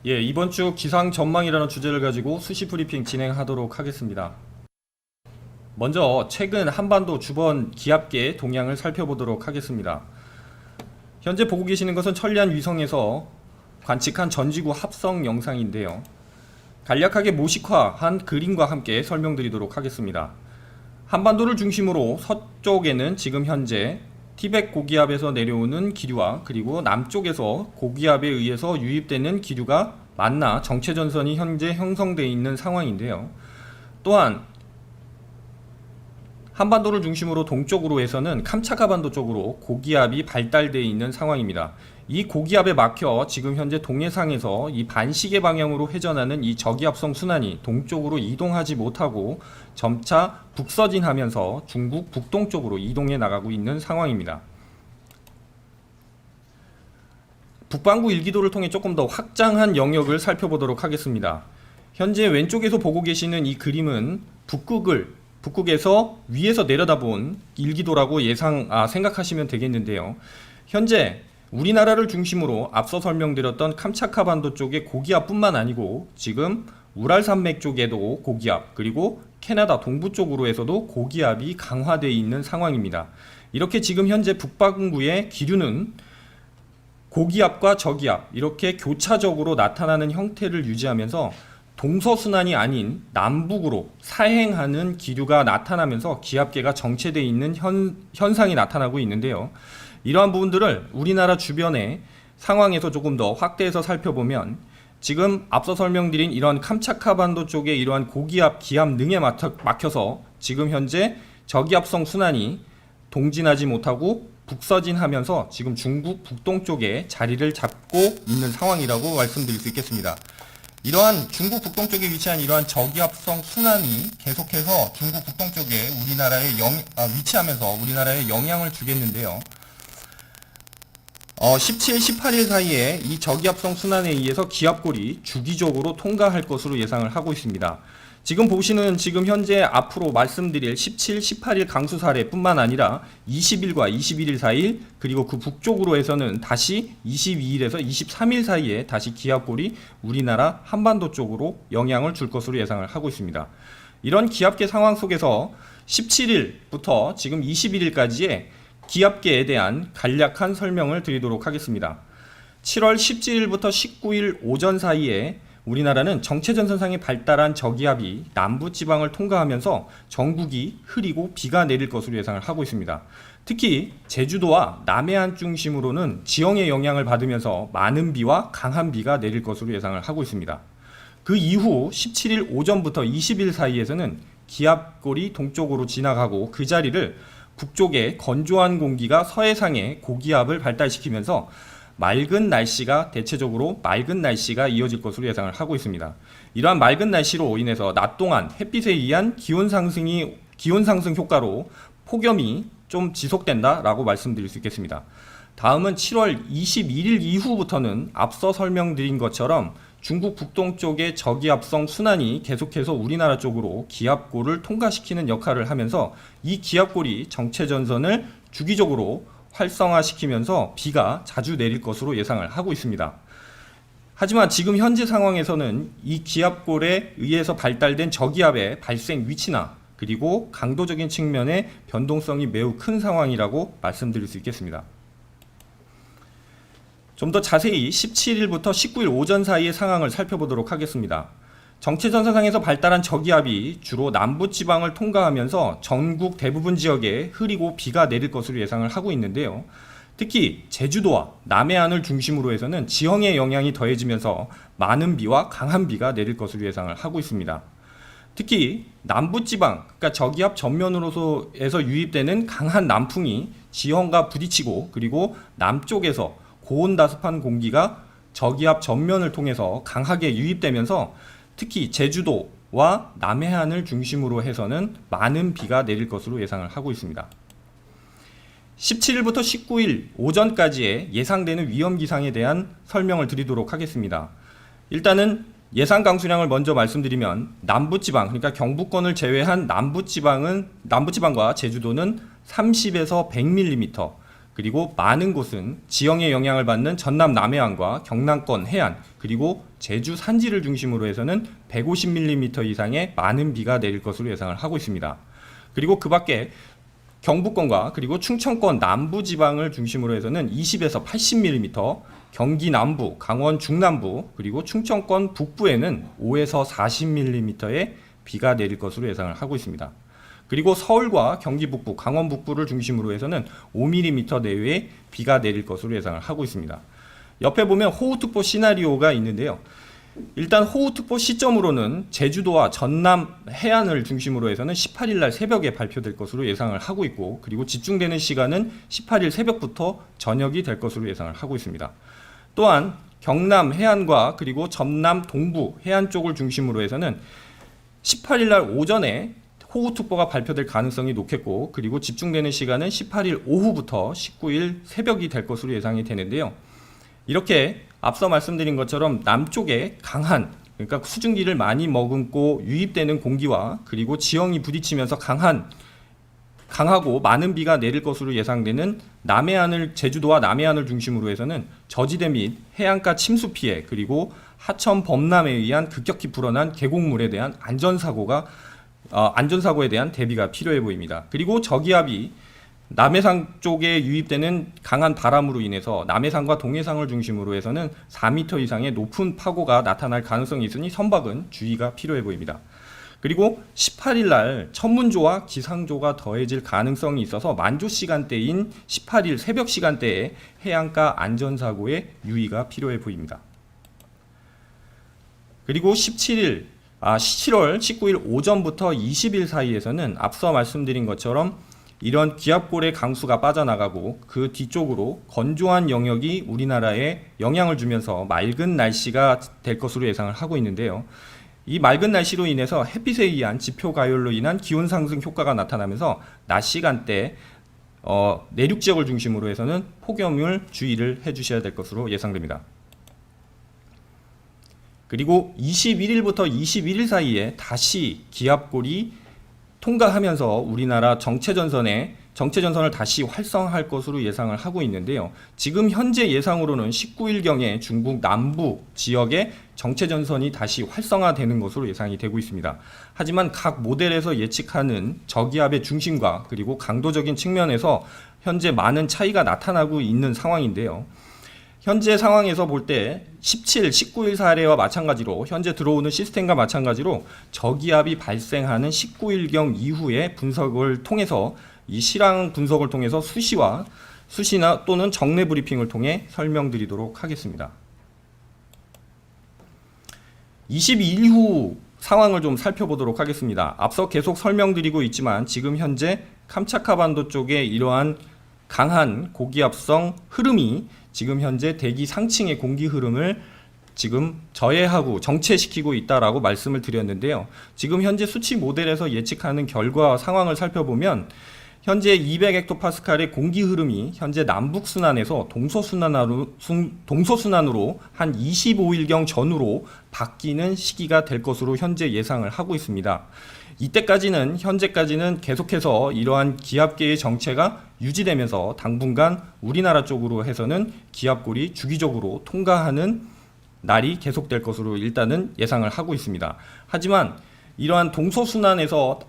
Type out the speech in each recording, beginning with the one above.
이번 주 기상 전망이라는 주제를 가지고 수시 브리핑 진행하도록 하겠습니다. 먼저 최근 한반도 주변 기압계 동향을 살펴보도록 하겠습니다. 현재 보고 계시는 것은 천리안 위성에서 관측한 전지구 합성 영상인데요. 간략하게 모식화한 그림과 함께 설명드리도록 하겠습니다. 한반도를 중심으로 서쪽에는 지금 현재 티벳 고기압에서 내려오는 기류와 그리고 남쪽에서 고기압에 의해서 유입되는 기류가 만나 정체전선이 현재 형성되어 있는 상황인데요. 또한 한반도를 중심으로 동쪽으로 해서는 캄차카반도 쪽으로 고기압이 발달되어 있는 상황입니다. 이 고기압에 막혀 지금 현재 동해상에서 이 반시계 방향으로 회전하는 이 저기압성 순환이 동쪽으로 이동하지 못하고 점차 북서진하면서 중국 북동쪽으로 이동해 나가고 있는 상황입니다. 북반구 일기도를 통해 조금 더 확장한 영역을 살펴보도록 하겠습니다. 현재 왼쪽에서 보고 계시는 이 그림은 북극에서 위에서 내려다본 일기도라고 생각하시면 되겠는데요. 현재 우리나라를 중심으로 앞서 설명드렸던 캄차카반도 쪽의 고기압뿐만 아니고 지금 우랄산맥 쪽에도 고기압, 그리고 캐나다 동부 쪽으로 해서도 고기압이 강화되어 있는 상황입니다. 이렇게 지금 현재 북반구의 기류는 고기압과 저기압 이렇게 교차적으로 나타나는 형태를 유지하면서 동서순환이 아닌 남북으로 사행하는 기류가 나타나면서 기압계가 정체되어 있는 현상이 나타나고 있는데요. 이러한 부분들을 우리나라 주변의 상황에서 조금 더 확대해서 살펴보면 지금 앞서 설명드린 이러한 캄차카반도 쪽의 이러한 고기압 기압 능에 막혀서 지금 현재 저기압성 순환이 동진하지 못하고 북서진하면서 지금 중국 북동쪽에 자리를 잡고 있는 상황이라고 말씀드릴 수 있겠습니다. 이러한 중국 북동쪽에 위치한 이러한 저기압성 순환이 계속해서 중국 북동쪽에 위치하면서 우리나라에 영향을 주겠는데요. 17, 18일 사이에 이 저기압성 순환에 의해서 기압골이 주기적으로 통과할 것으로 예상을 하고 있습니다. 지금 보시는 지금 현재 앞으로 말씀드릴 17, 18일 강수 사례뿐만 아니라 20일과 21일 사이 그리고 그 북쪽으로 해서는 다시 22일에서 23일 사이에 다시 기압골이 우리나라 한반도 쪽으로 영향을 줄 것으로 예상을 하고 있습니다. 이런 기압계 상황 속에서 17일부터 지금 21일까지의 기압계에 대한 간략한 설명을 드리도록 하겠습니다. 7월 17일부터 19일 오전 사이에 우리나라는 정체전선상에 발달한 저기압이 남부지방을 통과하면서 전국이 흐리고 비가 내릴 것으로 예상을 하고 있습니다. 특히 제주도와 남해안 중심으로는 지형의 영향을 받으면서 많은 비와 강한 비가 내릴 것으로 예상을 하고 있습니다. 그 이후 17일 오전부터 20일 사이에서는 기압골이 동쪽으로 지나가고 그 자리를 북쪽의 건조한 공기가 서해상에 고기압을 발달시키면서 대체적으로 맑은 날씨가 이어질 것으로 예상을 하고 있습니다. 이러한 맑은 날씨로 인해서 낮 동안 햇빛에 의한 기온 상승 효과로 폭염이 좀 지속된다라고 말씀드릴 수 있겠습니다. 다음은 7월 21일 이후부터는 앞서 설명드린 것처럼 중국 북동쪽의 저기압성 순환이 계속해서 우리나라 쪽으로 기압골을 통과시키는 역할을 하면서 이 기압골이 정체전선을 주기적으로 활성화시키면서 비가 자주 내릴 것으로 예상을 하고 있습니다. 하지만 지금 현재 상황에서는 이 기압골에 의해서 발달된 저기압의 발생 위치나 그리고 강도적인 측면의 변동성이 매우 큰 상황이라고 말씀드릴 수 있겠습니다. 좀 더 자세히 17일부터 19일 오전 사이의 상황을 살펴보도록 하겠습니다. 정체전선상에서 발달한 저기압이 주로 남부지방을 통과하면서 전국 대부분 지역에 흐리고 비가 내릴 것으로 예상을 하고 있는데요. 특히 제주도와 남해안을 중심으로 해서는 지형의 영향이 더해지면서 많은 비와 강한 비가 내릴 것으로 예상을 하고 있습니다. 특히 남부지방, 그러니까 저기압 전면으로서 유입되는 강한 남풍이 지형과 부딪히고 그리고 남쪽에서 고온다습한 공기가 저기압 전면을 통해서 강하게 유입되면서 특히 제주도와 남해안을 중심으로 해서는 많은 비가 내릴 것으로 예상을 하고 있습니다. 17일부터 19일 오전까지의 예상되는 위험기상에 대한 설명을 드리도록 하겠습니다. 일단은 예상 강수량을 먼저 말씀드리면 남부지방, 그러니까 경북권을 제외한 남부지방과 제주도는 30에서 100mm, 그리고 많은 곳은 지형의 영향을 받는 전남 남해안과 경남권 해안, 그리고 제주 산지를 중심으로 해서는 150mm 이상의 많은 비가 내릴 것으로 예상을 하고 있습니다. 그리고 그 밖에 경북권과 그리고 충청권 남부 지방을 중심으로 해서는 20에서 80mm, 경기 남부, 강원 중남부, 그리고 충청권 북부에는 5에서 40mm의 비가 내릴 것으로 예상을 하고 있습니다. 그리고 서울과 경기 북부, 강원 북부를 중심으로 해서는 5mm 내외의 비가 내릴 것으로 예상을 하고 있습니다. 옆에 보면 호우특보 시나리오가 있는데요. 일단 호우특보 시점으로는 제주도와 전남 해안을 중심으로 해서는 18일 날 새벽에 발표될 것으로 예상을 하고 있고, 그리고 집중되는 시간은 18일 새벽부터 저녁이 될 것으로 예상을 하고 있습니다. 또한 경남 해안과 그리고 전남 동부 해안 쪽을 중심으로 해서는 18일 날 오전에 호우특보가 발표될 가능성이 높겠고, 그리고 집중되는 시간은 18일 오후부터 19일 새벽이 될 것으로 예상이 되는데요. 이렇게 앞서 말씀드린 것처럼 남쪽에 강한, 그러니까 수증기를 많이 머금고 유입되는 공기와 그리고 지형이 부딪히면서 강하고 많은 비가 내릴 것으로 예상되는 남해안을, 제주도와 남해안을 중심으로 해서는 저지대 및 해안가 침수 피해, 그리고 하천 범람에 의한 급격히 불어난 계곡물에 대한 안전사고에 대한 대비가 필요해 보입니다. 그리고 저기압이 남해상 쪽에 유입되는 강한 바람으로 인해서 남해상과 동해상을 중심으로 해서는 4m 이상의 높은 파고가 나타날 가능성이 있으니 선박은 주의가 필요해 보입니다. 그리고 18일 날 천문조와 기상조가 더해질 가능성이 있어서 만조 시간대인 18일 새벽 시간대에 해안가 안전사고에 유의가 필요해 보입니다. 그리고 7월 19일 오전부터 20일 사이에서는 앞서 말씀드린 것처럼 이런 기압골의 강수가 빠져나가고 그 뒤쪽으로 건조한 영역이 우리나라에 영향을 주면서 맑은 날씨가 될 것으로 예상을 하고 있는데요. 이 맑은 날씨로 인해서 햇빛에 의한 지표 가열로 인한 기온 상승 효과가 나타나면서 낮 시간대 내륙 지역을 중심으로 해서는 폭염을 주의를 해주셔야 될 것으로 예상됩니다. 그리고 21일부터 21일 사이에 다시 기압골이 통과하면서 우리나라 정체전선을 다시 활성화할 것으로 예상을 하고 있는데요. 지금 현재 예상으로는 19일경에 중국 남부 지역에 정체전선이 다시 활성화되는 것으로 예상이 되고 있습니다. 하지만 각 모델에서 예측하는 저기압의 중심과 그리고 강도적인 측면에서 현재 많은 차이가 나타나고 있는 상황인데요. 현재 상황에서 볼 때 17, 19일 사례와 마찬가지로 현재 들어오는 시스템과 마찬가지로 저기압이 발생하는 19일경 이후의 분석을 통해서 이 실황 분석을 통해서 수시나 또는 정례 브리핑을 통해 설명드리도록 하겠습니다. 22일 후 상황을 좀 살펴보도록 하겠습니다. 앞서 계속 설명드리고 있지만 지금 현재 캄차카 반도 쪽에 이러한 강한 고기압성 흐름이 지금 현재 대기 상층의 공기 흐름을 지금 저해하고 정체시키고 있다라고 말씀을 드렸는데요. 지금 현재 수치 모델에서 예측하는 결과 상황을 살펴보면 현재 200헥토파스칼의 공기 흐름이 현재 남북순환에서 동서순환으로 한 25일경 전후로 바뀌는 시기가 될 것으로 현재 예상을 하고 있습니다. 이때까지는 현재까지는 계속해서 이러한 기압계의 정체가 유지되면서 당분간 우리나라 쪽으로 해서는 기압골이 주기적으로 통과하는 날이 계속될 것으로 일단은 예상을 하고 있습니다. 하지만 이러한 남북순환에서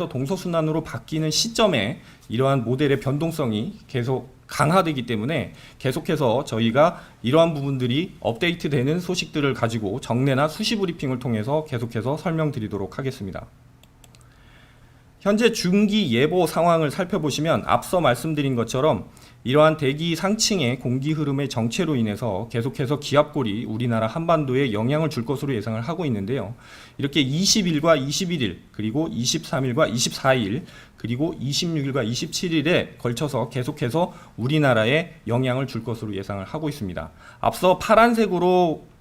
동서순환으로 바뀌는 시점에 이러한 모델의 변동성이 계속 강화되기 때문에 계속해서 저희가 이러한 부분들이 업데이트되는 소식들을 가지고 정례나 수시 브리핑을 통해서 계속해서 설명드리도록 하겠습니다. 현재 중기 예보 상황을 살펴보시면 앞서 말씀드린 것처럼 이러한 대기 상층의 공기 흐름의 정체로 인해서 계속해서 기압골이 우리나라 한반도에 영향을 줄 것으로 예상을 하고 있는데요. 이렇게 20일과 21일, 그리고 23일과 24일, 그리고 26일과 27일에 걸쳐서 계속해서 우리나라에 영향을 줄 것으로 예상을 하고 있습니다. 앞서 파란색으로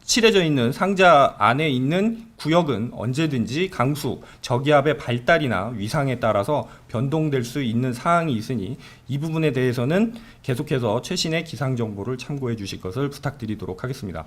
칠해져 있는 상자 안에 있는 구역은 언제든지 강수, 저기압의 발달이나 위상에 따라서 변동될 수 있는 사항이 있으니 이 부분에 대해서는 계속해서 최신의 기상 정보를 참고해 주실 것을 부탁드리도록 하겠습니다.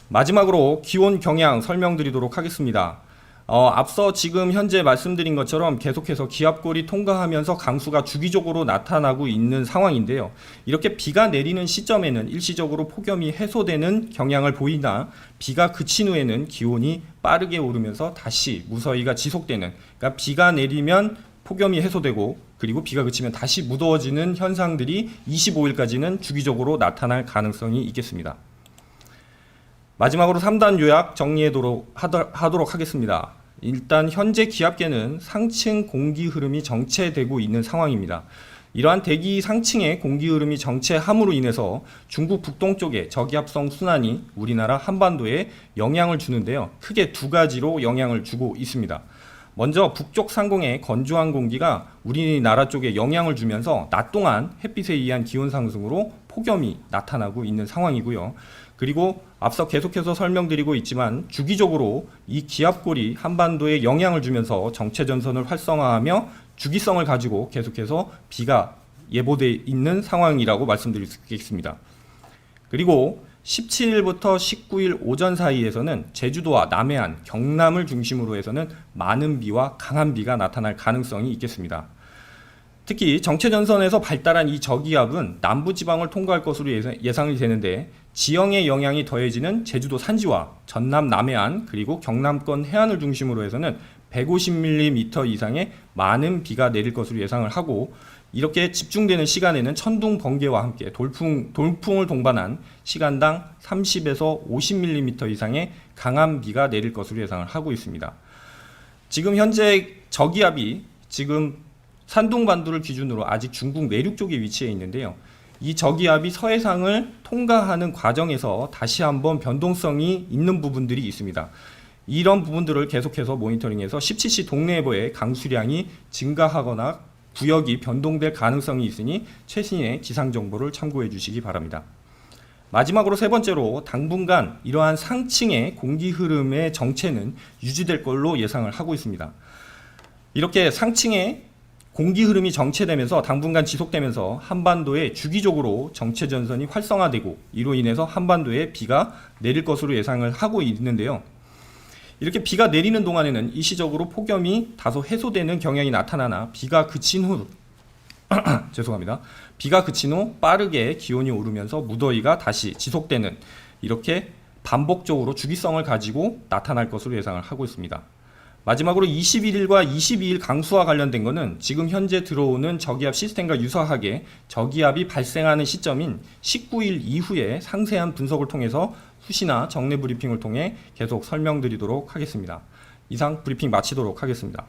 마지막으로 기온 경향 설명드리도록 하겠습니다. 앞서 지금 현재 말씀드린 것처럼 계속해서 기압골이 통과하면서 강수가 주기적으로 나타나고 있는 상황인데요. 이렇게 비가 내리는 시점에는 일시적으로 폭염이 해소되는 경향을 보이나 비가 그친 후에는 기온이 빠르게 오르면서 다시 무더위가 지속되는, 그러니까 비가 내리면 폭염이 해소되고 그리고 비가 그치면 다시 무더워지는 현상들이 25일까지는 주기적으로 나타날 가능성이 있겠습니다. 마지막으로 3단 요약 하도록 하겠습니다. 일단 현재 기압계는 상층 공기 흐름이 정체되고 있는 상황입니다. 이러한 대기 상층의 공기 흐름이 정체함으로 인해서 중국 북동쪽의 저기압성 순환이 우리나라 한반도에 영향을 주는데요. 크게 두 가지로 영향을 주고 있습니다. 먼저 북쪽 상공의 건조한 공기가 우리나라 쪽에 영향을 주면서 낮 동안 햇빛에 의한 기온 상승으로 폭염이 나타나고 있는 상황이고요. 그리고 앞서 계속해서 설명드리고 있지만 주기적으로 이 기압골이 한반도에 영향을 주면서 정체전선을 활성화하며 주기성을 가지고 계속해서 비가 예보되어 있는 상황이라고 말씀드릴 수 있겠습니다. 그리고 17일부터 19일 오전 사이에서는 제주도와 남해안, 경남을 중심으로 해서는 많은 비와 강한 비가 나타날 가능성이 있겠습니다. 특히 정체전선에서 발달한 이 저기압은 남부지방을 통과할 것으로 예상이 되는데 지형의 영향이 더해지는 제주도 산지와 전남 남해안 그리고 경남권 해안을 중심으로 해서는 150mm 이상의 많은 비가 내릴 것으로 예상을 하고, 이렇게 집중되는 시간에는 천둥 번개와 함께 돌풍을 동반한 시간당 30에서 50mm 이상의 강한 비가 내릴 것으로 예상을 하고 있습니다. 지금 현재 저기압이 지금 산둥반도를 기준으로 아직 중국 내륙 쪽에 위치해 있는데요. 이 저기압이 서해상을 통과하는 과정에서 다시 한번 변동성이 있는 부분들이 있습니다. 이런 부분들을 계속해서 모니터링해서 17시 동래예보의 강수량이 증가하거나 구역이 변동될 가능성이 있으니 최신의 기상정보를 참고해 주시기 바랍니다. 마지막으로 세 번째로 당분간 이러한 상층의 공기 흐름의 정체는 유지될 걸로 예상을 하고 있습니다. 이렇게 상층의 공기 흐름이 정체되면서 당분간 지속되면서 한반도에 주기적으로 정체전선이 활성화되고 이로 인해서 한반도에 비가 내릴 것으로 예상을 하고 있는데요. 이렇게 비가 내리는 동안에는 일시적으로 폭염이 다소 해소되는 경향이 나타나나 비가 그친 후 비가 그친 후 빠르게 기온이 오르면서 무더위가 다시 지속되는, 이렇게 반복적으로 주기성을 가지고 나타날 것으로 예상을 하고 있습니다. 마지막으로 21일과 22일 강수와 관련된 것은 지금 현재 들어오는 저기압 시스템과 유사하게 저기압이 발생하는 시점인 19일 이후에 상세한 분석을 통해서 수시나 정례 브리핑을 통해 계속 설명드리도록 하겠습니다. 이상 브리핑 마치도록 하겠습니다.